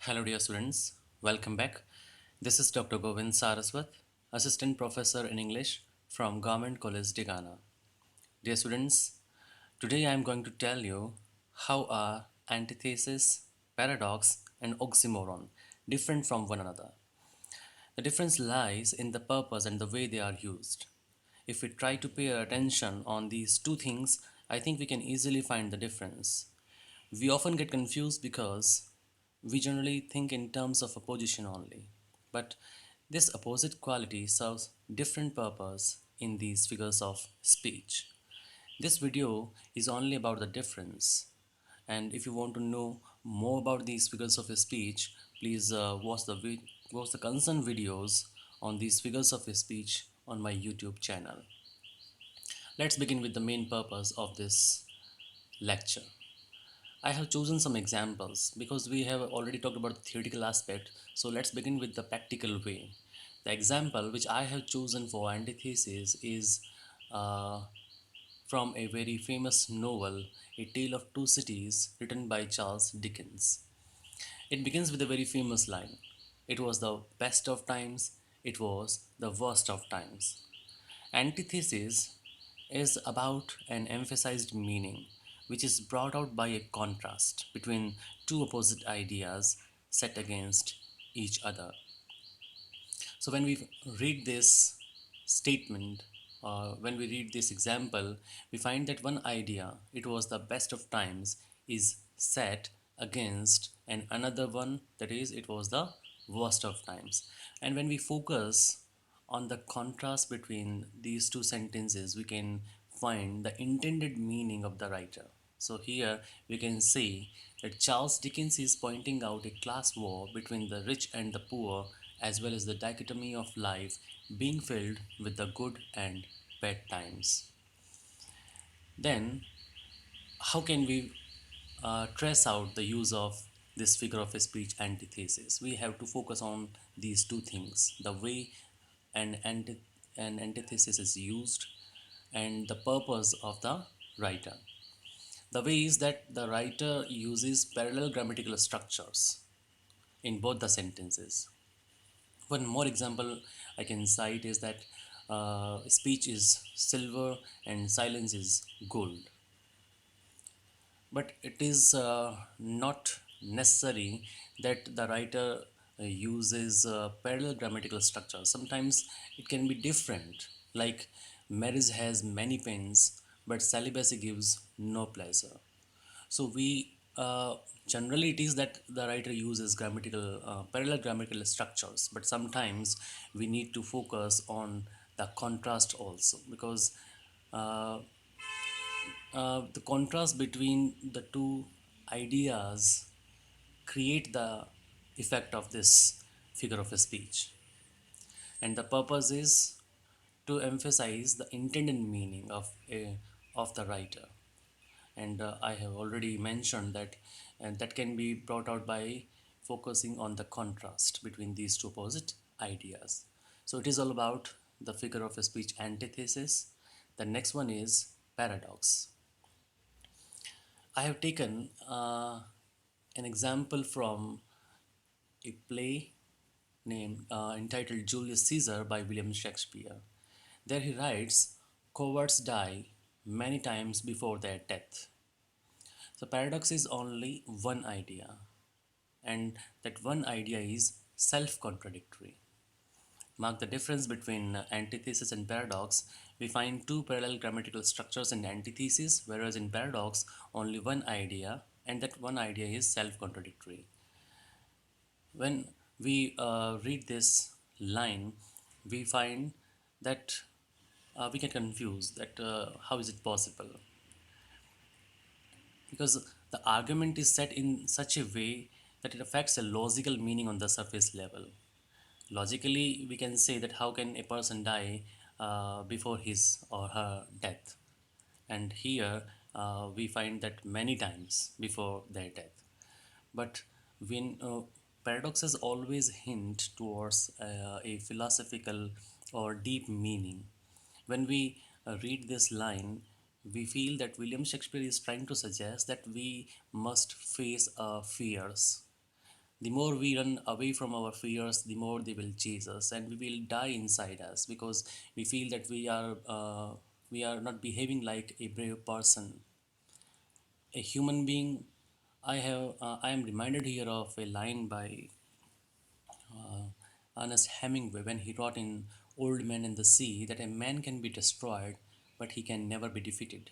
Hello, dear students. Welcome back. This is Dr. Govind Saraswat, Assistant Professor in English from Government College Digana. Dear students, today I am going to tell you how are antithesis, paradox, and oxymoron different from one another. The difference lies in the purpose and the way they are used. If we try to pay attention on these two things, I think we can easily find the difference. We often get confused because we generally think in terms of opposition only. But this opposite quality serves different purpose in these figures of speech. This video is only about the difference. And if you want to know more about these figures of speech, please watch the concerned videos on these figures of speech on my YouTube channel. Let's begin with the main purpose of this lecture. I have chosen some examples because we have already talked about the theoretical aspect. So let's begin with the practical way. The example which I have chosen for antithesis is uh, from a very famous novel, A Tale of Two Cities, written by Charles Dickens. It begins with a very famous line. It was the best of times, it was the worst of times. Antithesis is about an emphasized meaning which is brought out by a contrast between two opposite ideas set against each other. So, when we read this statement, when we read this example, we find that one idea, it was the best of times, is set against and another one, that is, it was the worst of times. And when we focus on the contrast between these two sentences, we can find the intended meaning of the writer. So here we can see that Charles Dickens is pointing out a class war between the rich and the poor, as well as the dichotomy of life being filled with the good and bad times. Then, how can we trace out the use of this figure of speech antithesis? We have to focus on these two things: the way an antithesis is used and the purpose of the writer. The way is that the writer uses parallel grammatical structures in both the sentences. One more example I can cite is that speech is silver and silence is gold. But it is not necessary that the writer uses parallel grammatical structure. Sometimes it can be different, like marriage has many pains, but celibacy gives no pleasure. So we generally it is that the writer uses grammatical parallel grammatical structures, but sometimes we need to focus on the contrast also because uh, the contrast between the two ideas create the effect of this figure of a speech, and the purpose is to emphasize the intended meaning of the writer. And I have already mentioned that, and that can be brought out by focusing on the contrast between these two opposite ideas. So it is all about the figure of a speech antithesis. The next one is paradox. I have taken an example from a play named entitled Julius Caesar by William Shakespeare. There he writes, "Cowards die many times before their death." So paradox is only one idea, and that one idea is self-contradictory. Mark the difference between antithesis and paradox. We find two parallel grammatical structures in antithesis, whereas in paradox, only one idea, and that one idea is self-contradictory. When we read this line, we find that we get confused that how is it possible? Because the argument is set in such a way that it affects a logical meaning on the surface level. Logically, we can say that how can a person die before his or her death? And here we find that many times before their death. But when paradoxes always hint towards a philosophical or deep meaning. When we read this line, we feel that William Shakespeare is trying to suggest that we must face our fears. The more we run away from our fears, the more they will chase us, and we will die inside us because we feel that we are not behaving like a brave person, a human being. I am reminded here of a line by Ernest Hemingway when he wrote in Old Man and the Sea that a man can be destroyed, but he can never be defeated.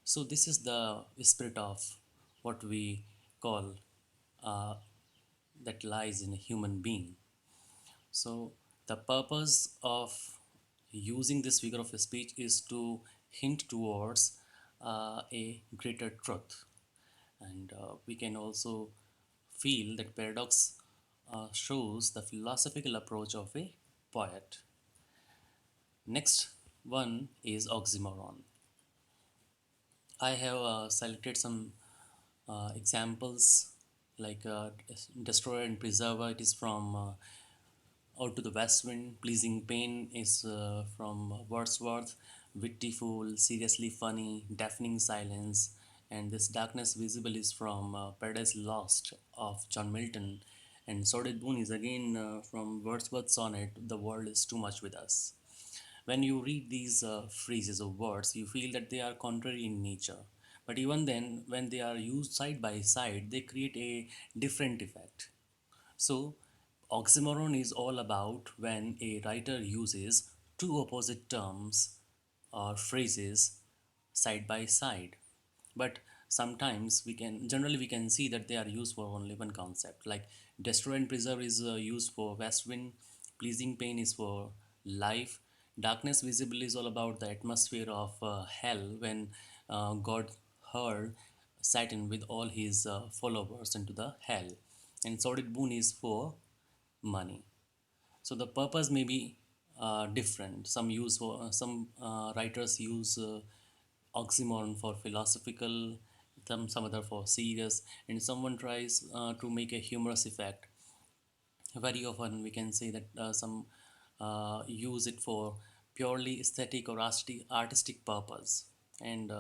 So this is the spirit of what we call uh, that lies in a human being. So the purpose of using this figure of speech is to hint towards a greater truth, and we can also feel that paradox shows the philosophical approach of a poet. Next one is oxymoron. I have selected some examples like destroyer and preserver. It is from Out to the West Wind. Pleasing Pain is from Wordsworth. Witty Fool, Seriously Funny, Deafening Silence. And this Darkness Visible is from Paradise Lost of John Milton. And Sordid Boon is again from Wordsworth's sonnet, The World is Too Much with Us. When you read these phrases or words, you feel that they are contrary in nature. But even then, when they are used side by side, they create a different effect. So, oxymoron is all about when a writer uses two opposite terms or phrases side by side. But sometimes generally we can see that they are used for only one concept. Like destroy and preserve is used for west wind, pleasing pain is for life, darkness visible is all about the atmosphere of hell when God hurled Satan with all his followers into the hell, and sordid boon is for money. So the purpose may be different. Some writers use oxymoron for philosophical, some other for serious, and someone tries to make a humorous effect. Very often we can say that some use it for purely aesthetic or artistic purpose, and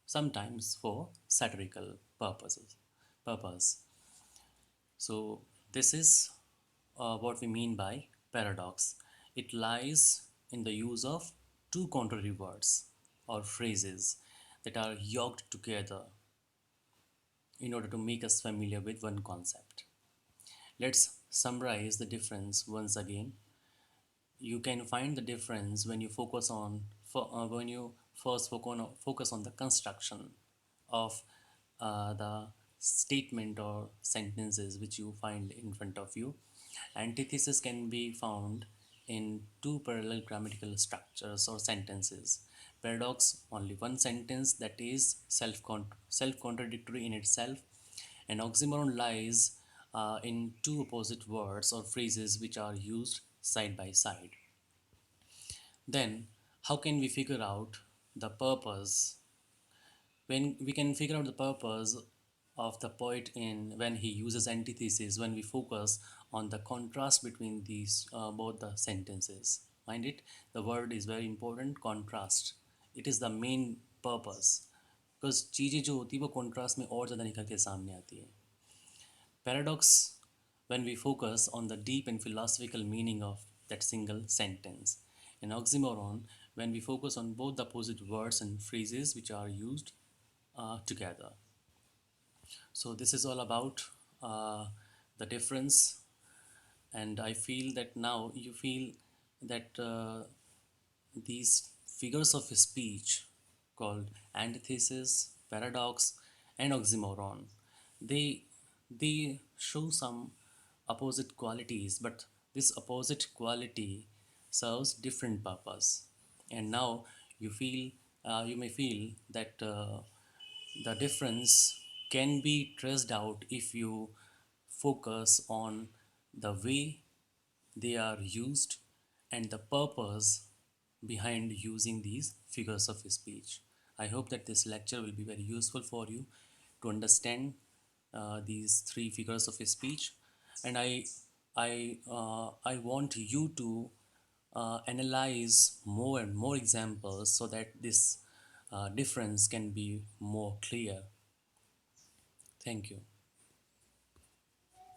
sometimes for satirical purpose. So this is what we mean by paradox. It lies in the use of two contrary words or phrases that are yoked together in order to make us familiar with one concept. Let's summarize the difference once again. You can find the difference when you when you first focus on the construction of the statement or sentences which you find in front of you. Antithesis can be found in two parallel grammatical structures or sentences. Paradox, only one sentence that is self contradictory in itself. And oxymoron lies in two opposite words or phrases which are used side by side. Then, how can we figure out the purpose? When we can figure out the purpose of the poet in when he uses antithesis, when we focus on the contrast between these both the sentences. Mind it, the word is very important, contrast. It is the main purpose, because चीज़ें जो होती है वो contrast में और ज़्यादा निकल के सामने आती है. Paradox, when we focus on the deep and philosophical meaning of that single sentence. An oxymoron, when we focus on both the opposite words and phrases which are used together. So, this is all about the difference, and I feel that now you feel that these figures of speech called antithesis, paradox, and oxymoron, they they show some opposite qualities, but this opposite quality serves different purpose. And now you may feel that the difference can be traced out if you focus on the way they are used and the purpose behind using these figures of speech. I hope that this lecture will be very useful for you to understand these three figures of speech, and I want you to analyze more and more examples so that this difference can be more clear. Thank you.